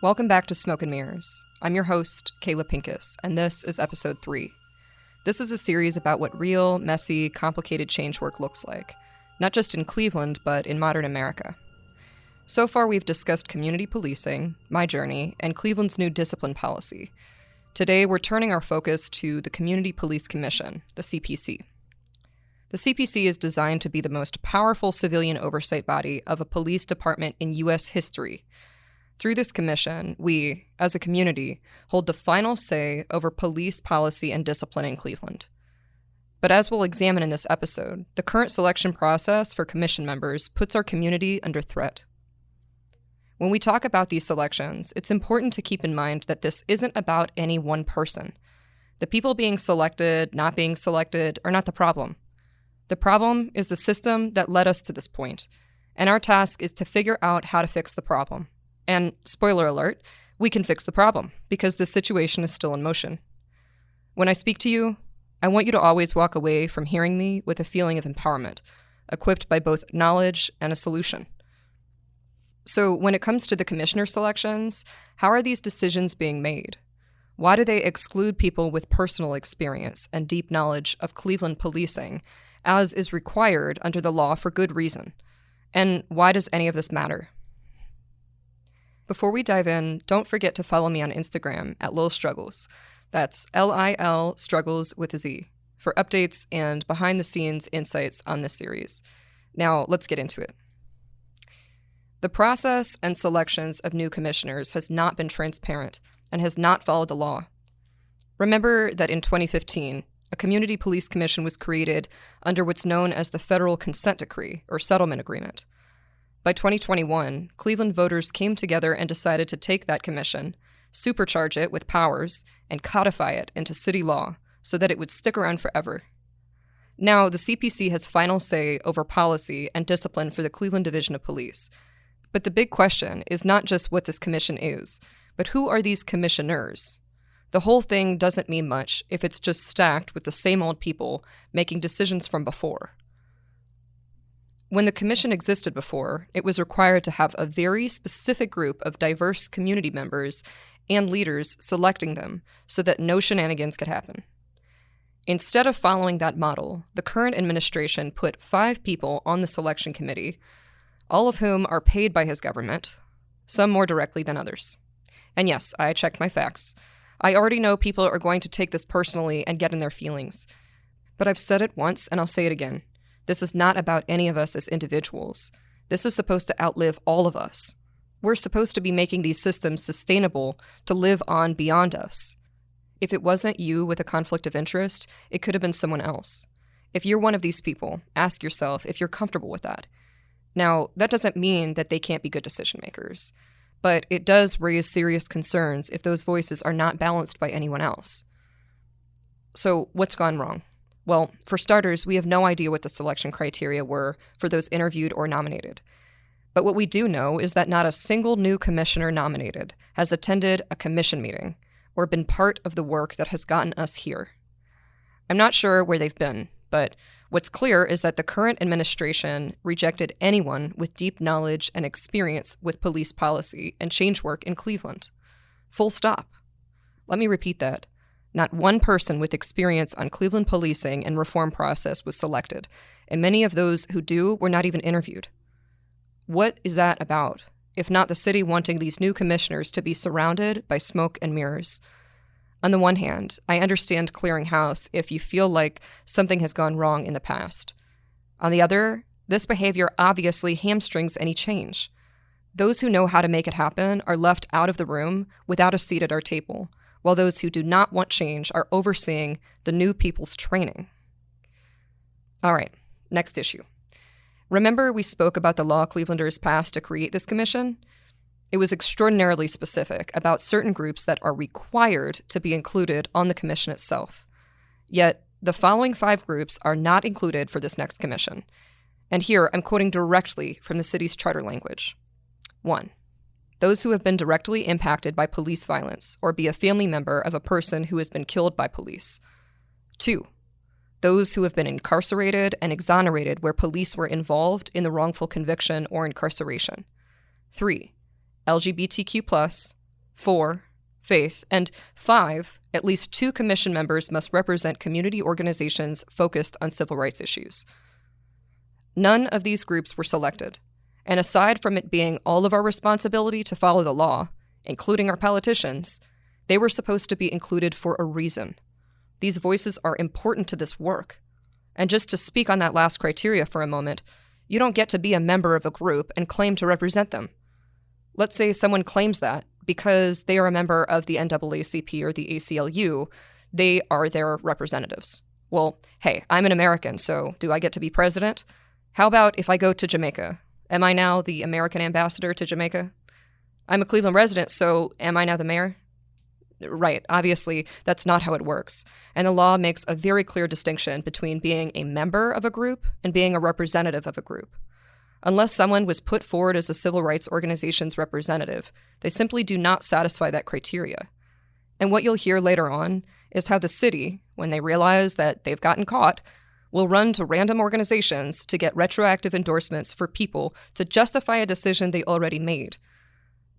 Welcome back to Smoke and Mirrors. I'm your host, Kayla Pincus, and this is episode 3. This is a series about what real, messy, complicated change work looks like, not just in Cleveland, but in modern America. So far, we've discussed community policing, my journey, and Cleveland's new discipline policy. Today, we're turning our focus to the Community Police Commission, the CPC. The CPC is designed to be the most powerful civilian oversight body of a police department in U.S. history. Through this commission, we, as a community, hold the final say over police policy and discipline in Cleveland. But as we'll examine in this episode, the current selection process for commission members puts our community under threat. When we talk about these selections, it's important to keep in mind that this isn't about any one person. The people being selected, not being selected, are not the problem. The problem is the system that led us to this point, and our task is to figure out how to fix the problem. And, spoiler alert, we can fix the problem, because the situation is still in motion. When I speak to you, I want you to always walk away from hearing me with a feeling of empowerment, equipped by both knowledge and a solution. So, when it comes to the commissioner selections, how are these decisions being made? Why do they exclude people with personal experience and deep knowledge of Cleveland policing, as is required under the law for good reason? And why does any of this matter? Before we dive in, don't forget to follow me on Instagram at Lil Struggles. That's Lil Struggles with a Z, for updates and behind-the-scenes insights on this series. Now, let's get into it. The process and selections of new commissioners has not been transparent and has not followed the law. Remember that in 2015, a community police commission was created under what's known as the Federal Consent Decree, or Settlement Agreement. By 2021, Cleveland voters came together and decided to take that commission, supercharge it with powers, and codify it into city law so that it would stick around forever. Now, the CPC has final say over policy and discipline for the Cleveland Division of Police. But the big question is not just what this commission is, but who are these commissioners? The whole thing doesn't mean much if it's just stacked with the same old people making decisions from before. When the commission existed before, it was required to have a very specific group of diverse community members and leaders selecting them so that no shenanigans could happen. Instead of following that model, the current administration put 5 people on the selection committee, all of whom are paid by his government, some more directly than others. And yes, I checked my facts. I already know people are going to take this personally and get in their feelings. But I've said it once and I'll say it again. This is not about any of us as individuals. This is supposed to outlive all of us. We're supposed to be making these systems sustainable to live on beyond us. If it wasn't you with a conflict of interest, it could have been someone else. If you're one of these people, ask yourself if you're comfortable with that. Now, that doesn't mean that they can't be good decision makers, but it does raise serious concerns if those voices are not balanced by anyone else. So, what's gone wrong? Well, for starters, we have no idea what the selection criteria were for those interviewed or nominated. But what we do know is that not a single new commissioner nominated has attended a commission meeting or been part of the work that has gotten us here. I'm not sure where they've been, but what's clear is that the current administration rejected anyone with deep knowledge and experience with police policy and change work in Cleveland. Full stop. Let me repeat that. Not one person with experience on Cleveland policing and reform process was selected, and many of those who do were not even interviewed. What is that about, if not the city wanting these new commissioners to be surrounded by smoke and mirrors? On the one hand, I understand clearing house if you feel like something has gone wrong in the past. On the other, this behavior obviously hamstrings any change. Those who know how to make it happen are left out of the room without a seat at our table, while those who do not want change are overseeing the new people's training. All right, next issue. Remember we spoke about the law Clevelanders passed to create this commission? It was extraordinarily specific about certain groups that are required to be included on the commission itself. Yet, the following 5 groups are not included for this next commission. And here, I'm quoting directly from the city's charter language. 1. Those who have been directly impacted by police violence or be a family member of a person who has been killed by police. 2. those who have been incarcerated and exonerated where police were involved in the wrongful conviction or incarceration. 3. LGBTQ+. 4. Faith. And 5. At least 2 commission members must represent community organizations focused on civil rights issues. None of these groups were selected, and aside from it being all of our responsibility to follow the law, including our politicians, they were supposed to be included for a reason. These voices are important to this work. And just to speak on that last criteria for a moment, you don't get to be a member of a group and claim to represent them. Let's say someone claims that because they are a member of the NAACP or the ACLU, they are their representatives. Well, hey, I'm an American, so do I get to be president? How about if I go to Jamaica? Am I now the American ambassador to Jamaica? I'm a Cleveland resident, so am I now the mayor? Right, obviously, that's not how it works. And the law makes a very clear distinction between being a member of a group and being a representative of a group. Unless someone was put forward as a civil rights organization's representative, they simply do not satisfy that criteria. And what you'll hear later on is how the city, when they realize that they've gotten caught, will run to random organizations to get retroactive endorsements for people to justify a decision they already made.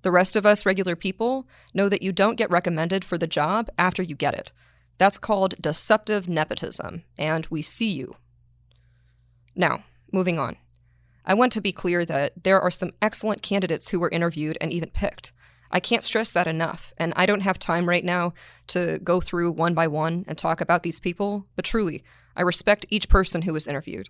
The rest of us regular people know that you don't get recommended for the job after you get it. That's called deceptive nepotism, and we see you. Now, moving on. I want to be clear that there are some excellent candidates who were interviewed and even picked. I can't stress that enough, and I don't have time right now to go through one by one and talk about these people, but truly, I respect each person who was interviewed.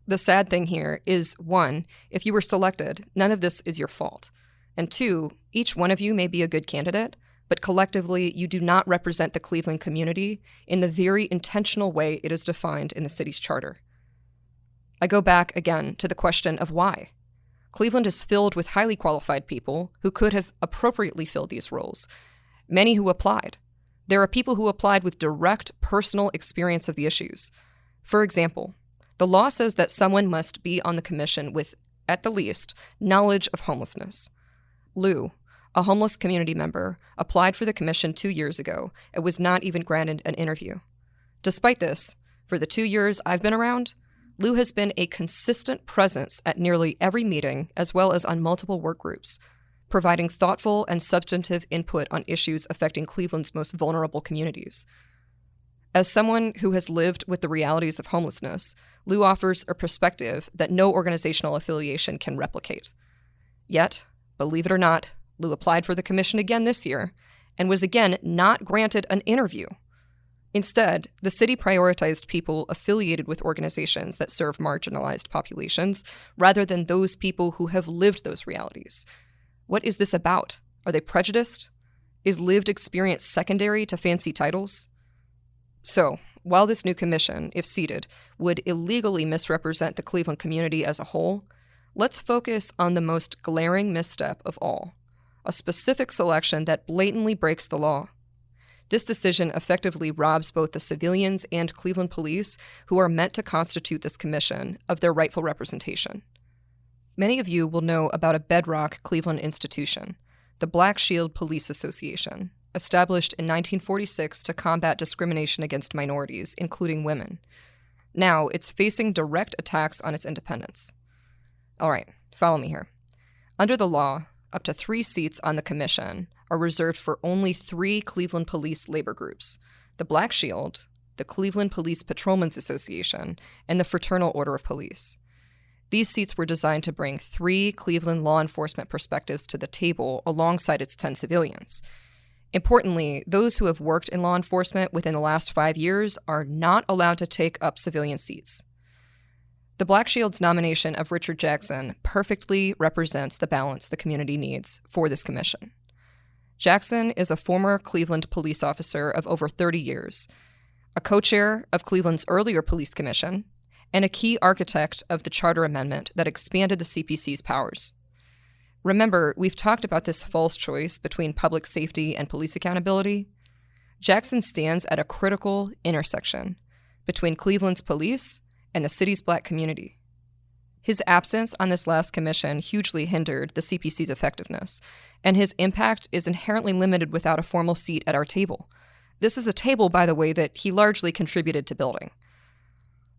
The sad thing here is, 1, if you were selected, none of this is your fault. And 2, each one of you may be a good candidate, but collectively, you do not represent the Cleveland community in the very intentional way it is defined in the city's charter. I go back again to the question of why. Cleveland is filled with highly qualified people who could have appropriately filled these roles. Many who applied. There are people who applied with direct personal experience of the issues. For example, the law says that someone must be on the commission with, at the least, knowledge of homelessness. Lou, a homeless community member, applied for the commission 2 years ago and was not even granted an interview. Despite this, for the 2 years I've been around, Lou has been a consistent presence at nearly every meeting as well as on multiple work groups, providing thoughtful and substantive input on issues affecting Cleveland's most vulnerable communities. As someone who has lived with the realities of homelessness, Lou offers a perspective that no organizational affiliation can replicate. Yet, believe it or not, Lou applied for the commission again this year and was again not granted an interview. Instead, the city prioritized people affiliated with organizations that serve marginalized populations rather than those people who have lived those realities. What is this about? Are they prejudiced? Is lived experience secondary to fancy titles? So, while this new commission, if seated, would illegally misrepresent the Cleveland community as a whole, let's focus on the most glaring misstep of all, a specific selection that blatantly breaks the law. This decision effectively robs both the civilians and Cleveland police, who are meant to constitute this commission, of their rightful representation. Many of you will know about a bedrock Cleveland institution, the Black Shield Police Association, established in 1946 to combat discrimination against minorities, including women. Now, it's facing direct attacks on its independence. All right, follow me here. Under the law, up to 3 seats on the commission are reserved for only 3 Cleveland police labor groups: the Black Shield, the Cleveland Police Patrolmen's Association, and the Fraternal Order of Police. These seats were designed to bring 3 Cleveland law enforcement perspectives to the table alongside its 10 civilians. Importantly, those who have worked in law enforcement within the last 5 years are not allowed to take up civilian seats. The Black Shield's nomination of Richard Jackson perfectly represents the balance the community needs for this commission. Jackson is a former Cleveland police officer of over 30 years, a co-chair of Cleveland's earlier police commission, and a key architect of the charter amendment that expanded the CPC's powers. Remember, we've talked about this false choice between public safety and police accountability. Jackson stands at a critical intersection between Cleveland's police and the city's Black community. His absence on this last commission hugely hindered the CPC's effectiveness, and his impact is inherently limited without a formal seat at our table. This is a table, by the way, that he largely contributed to building.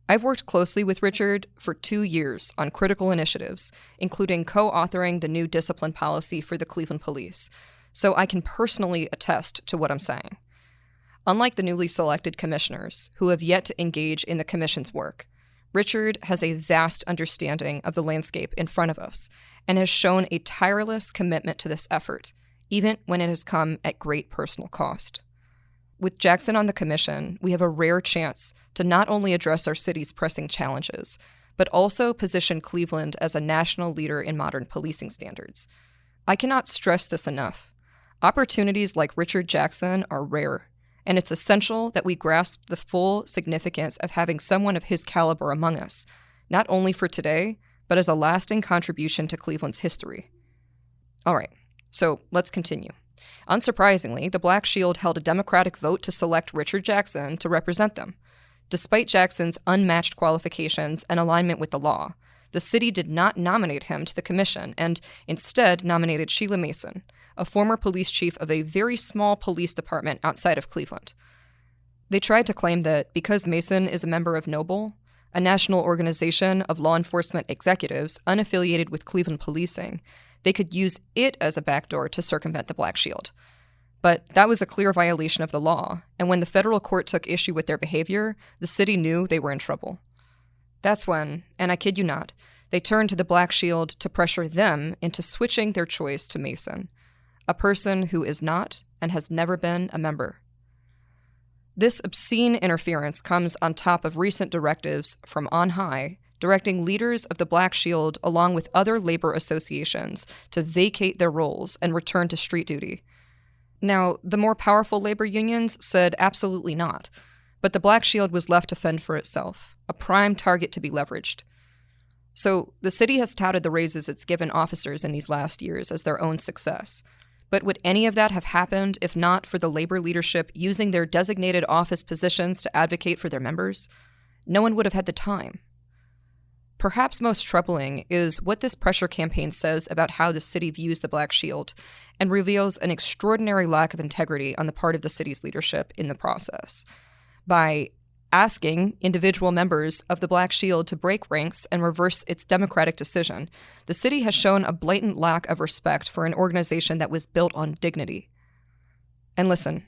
I've worked closely with Richard for 2 years on critical initiatives, including co-authoring the new discipline policy for the Cleveland Police, so I can personally attest to what I'm saying. Unlike the newly selected commissioners, who have yet to engage in the commission's work, Richard has a vast understanding of the landscape in front of us and has shown a tireless commitment to this effort, even when it has come at great personal cost. With Jackson on the commission, we have a rare chance to not only address our city's pressing challenges, but also position Cleveland as a national leader in modern policing standards. I cannot stress this enough. Opportunities like Richard Jackson are rare, and it's essential that we grasp the full significance of having someone of his caliber among us, not only for today, but as a lasting contribution to Cleveland's history. All right, so let's continue. Unsurprisingly, the Black Shield held a democratic vote to select Richard Jackson to represent them. Despite Jackson's unmatched qualifications and alignment with the law, the city did not nominate him to the commission and instead nominated Sheila Mason, a former police chief of a very small police department outside of Cleveland. They tried to claim that because Mason is a member of NOBLE, a national organization of law enforcement executives unaffiliated with Cleveland policing, they could use it as a backdoor to circumvent the Black Shield. But that was a clear violation of the law, and when the federal court took issue with their behavior, the city knew they were in trouble. That's when, and I kid you not, they turned to the Black Shield to pressure them into switching their choice to Mason, a person who is not and has never been a member. This obscene interference comes on top of recent directives from on high directing leaders of the Black Shield along with other labor associations to vacate their roles and return to street duty. Now, the more powerful labor unions said absolutely not, but the Black Shield was left to fend for itself, a prime target to be leveraged. So, the city has touted the raises it's given officers in these last years as their own success. But would any of that have happened if not for the labor leadership using their designated office positions to advocate for their members? No one would have had the time. Perhaps most troubling is what this pressure campaign says about how the city views the Black Shield and reveals an extraordinary lack of integrity on the part of the city's leadership in the process. By asking individual members of the Black Shield to break ranks and reverse its democratic decision, the city has shown a blatant lack of respect for an organization that was built on dignity. And listen,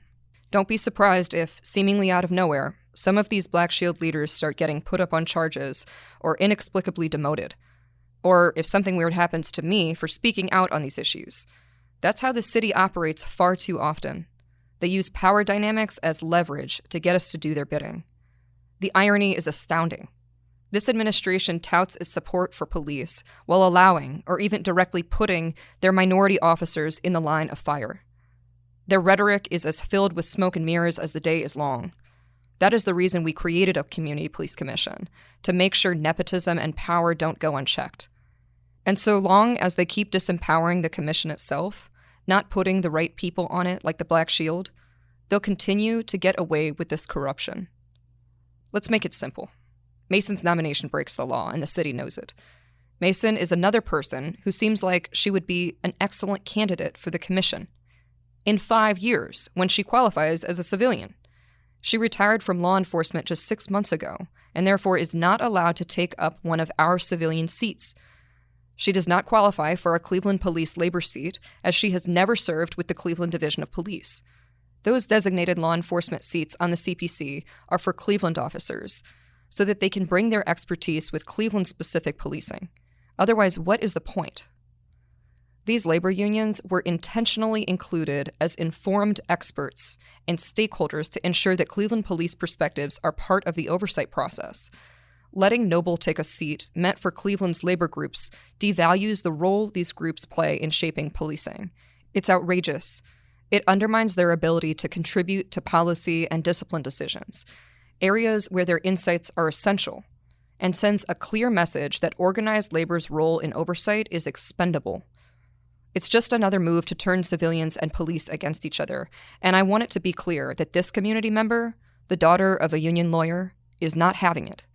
don't be surprised if, seemingly out of nowhere, some of these Black Shield leaders start getting put up on charges or inexplicably demoted. Or if something weird happens to me for speaking out on these issues. That's how the city operates far too often. They use power dynamics as leverage to get us to do their bidding. The irony is astounding. This administration touts its support for police while allowing, or even directly putting, their minority officers in the line of fire. Their rhetoric is as filled with smoke and mirrors as the day is long. That is the reason we created a community police commission, to make sure nepotism and power don't go unchecked. And so long as they keep disempowering the commission itself, not putting the right people on it like the Black Shield, they'll continue to get away with this corruption. Let's make it simple. Mason's nomination breaks the law, and the city knows it. Mason is another person who seems like she would be an excellent candidate for the commission. In 5 years, when she qualifies as a civilian. She retired from law enforcement just 6 months ago, and therefore is not allowed to take up one of our civilian seats. She does not qualify for a Cleveland Police labor seat, as she has never served with the Cleveland Division of Police. Those designated law enforcement seats on the CPC are for Cleveland officers, so that they can bring their expertise with Cleveland-specific policing. Otherwise, what is the point? These labor unions were intentionally included as informed experts and stakeholders to ensure that Cleveland police perspectives are part of the oversight process. Letting NOBLE take a seat meant for Cleveland's labor groups devalues the role these groups play in shaping policing. It's outrageous. It undermines their ability to contribute to policy and discipline decisions, areas where their insights are essential, and sends a clear message that organized labor's role in oversight is expendable. It's just another move to turn civilians and police against each other, and I want it to be clear that this community member, the daughter of a union lawyer, is not having it.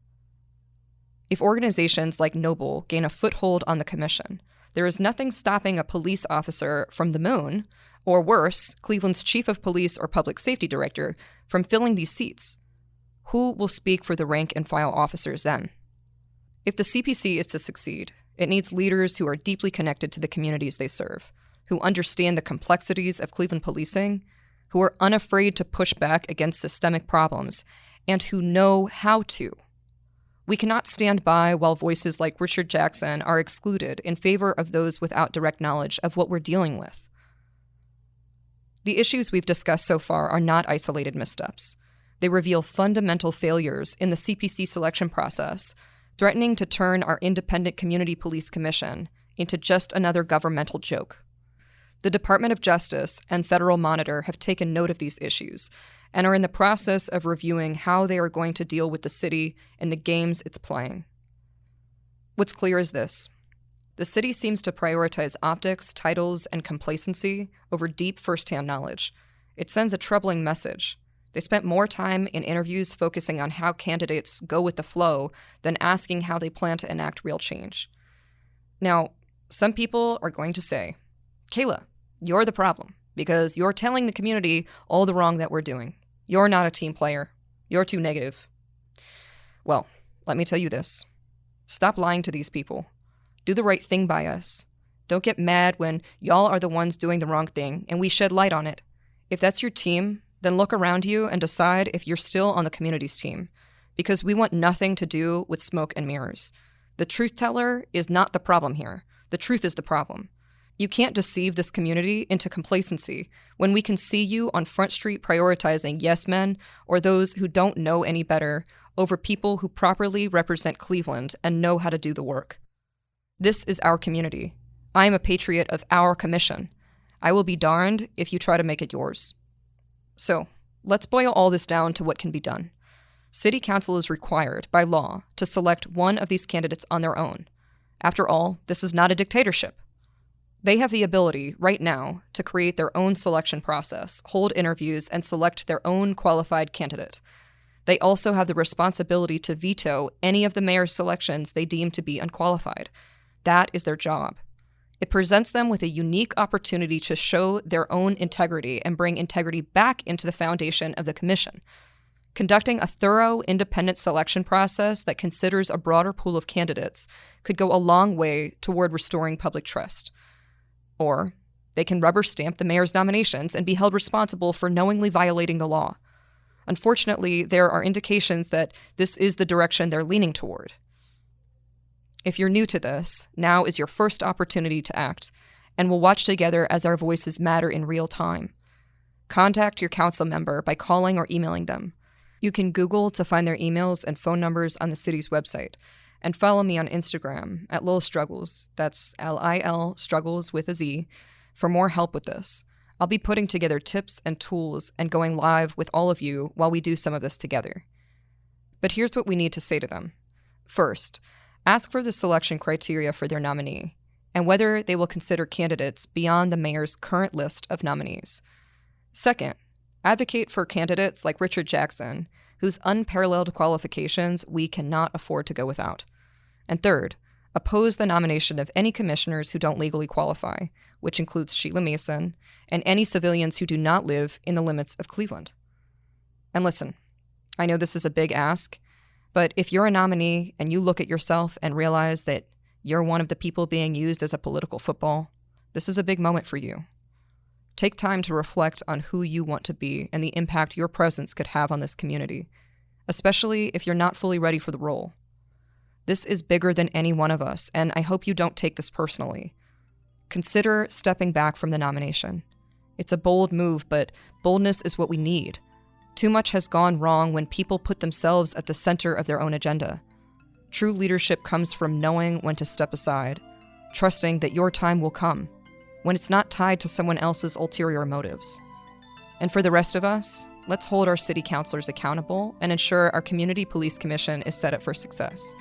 If organizations like NOBLE gain a foothold on the commission, there is nothing stopping a police officer from the moon, or worse, Cleveland's chief of police or public safety director, from filling these seats. who will speak for the rank and file officers then? If the CPC is to succeed, it needs leaders who are deeply connected to the communities they serve, who understand the complexities of Cleveland policing, who are unafraid to push back against systemic problems, and who know how to. We cannot stand by while voices like Richard Jackson are excluded in favor of those without direct knowledge of what we're dealing with. The issues we've discussed so far are not isolated missteps. They reveal fundamental failures in the CPC selection process, threatening to turn our independent Community Police Commission into just another governmental joke. The Department of Justice and Federal Monitor have taken note of these issues and are in the process of reviewing how they are going to deal with the city and the games it's playing. What's clear is this. The city seems to prioritize optics, titles, and complacency over deep first-hand knowledge. It sends a troubling message. They spent more time in interviews focusing on how candidates go with the flow than asking how they plan to enact real change. Now, some people are going to say, Kayla, you're the problem, because you're telling the community all the wrong that we're doing. You're not a team player. You're too negative. Well, let me tell you this. Stop lying to these people. Do the right thing by us. Don't get mad when y'all are the ones doing the wrong thing and we shed light on it. If that's your team, then look around you and decide if you're still on the community's team, because we want nothing to do with smoke and mirrors. The truth teller is not the problem here. The truth is the problem. You can't deceive this community into complacency when we can see you on Front Street prioritizing yes men or those who don't know any better over people who properly represent Cleveland and know how to do the work. This is our community. I am a patriot of our commission. I will be darned if you try to make it yours. So, let's boil all this down to what can be done. City Council is required by law to select one of these candidates on their own. After all, this is not a dictatorship. They have the ability, right now, to create their own selection process, hold interviews, and select their own qualified candidate. They also have the responsibility to veto any of the mayor's selections they deem to be unqualified. That is their job. It presents them with a unique opportunity to show their own integrity and bring integrity back into the foundation of the commission. Conducting a thorough, independent selection process that considers a broader pool of candidates could go a long way toward restoring public trust. Or they can rubber stamp the mayor's nominations and be held responsible for knowingly violating the law. Unfortunately, there are indications that this is the direction they're leaning toward. If you're new to this, now is your first opportunity to act, and we'll watch together as our voices matter in real time. Contact your council member by calling or emailing them. You can Google to find their emails and phone numbers on the city's website, and follow me on Instagram at Lil Struggles, that's L-I-L Struggles with a Z, for more help with this. I'll be putting together tips and tools and going live with all of you while we do some of this together. But here's what we need to say to them. First, ask for the selection criteria for their nominee, and whether they will consider candidates beyond the mayor's current list of nominees. Second, advocate for candidates like Richard Jackson, whose unparalleled qualifications we cannot afford to go without. And third, oppose the nomination of any commissioners who don't legally qualify, which includes Sheila Mason, and any civilians who do not live in the limits of Cleveland. And listen, I know this is a big ask, but if you're a nominee and you look at yourself and realize that you're one of the people being used as a political football, this is a big moment for you. Take time to reflect on who you want to be and the impact your presence could have on this community, especially if you're not fully ready for the role. This is bigger than any one of us, and I hope you don't take this personally. Consider stepping back from the nomination. It's a bold move, but boldness is what we need. Too much has gone wrong when people put themselves at the center of their own agenda. True leadership comes from knowing when to step aside, trusting that your time will come, when it's not tied to someone else's ulterior motives. And for the rest of us, let's hold our city councilors accountable and ensure our Community Police Commission is set up for success.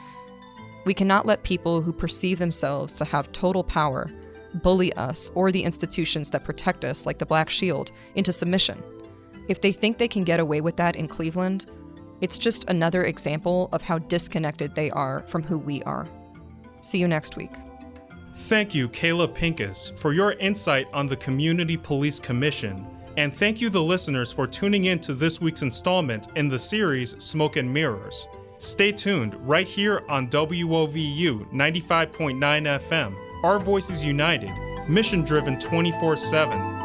We cannot let people who perceive themselves to have total power bully us or the institutions that protect us, like the Black Shield, into submission. If they think they can get away with that in Cleveland, it's just another example of how disconnected they are from who we are. See you next week. Thank you, Kayla Pincus, for your insight on the Community Police Commission And thank you, the listeners, for tuning in to this week's installment in the series Smoke and Mirrors. Stay tuned right here on WOVU 95.9 FM. Our voices united, mission driven 24/7.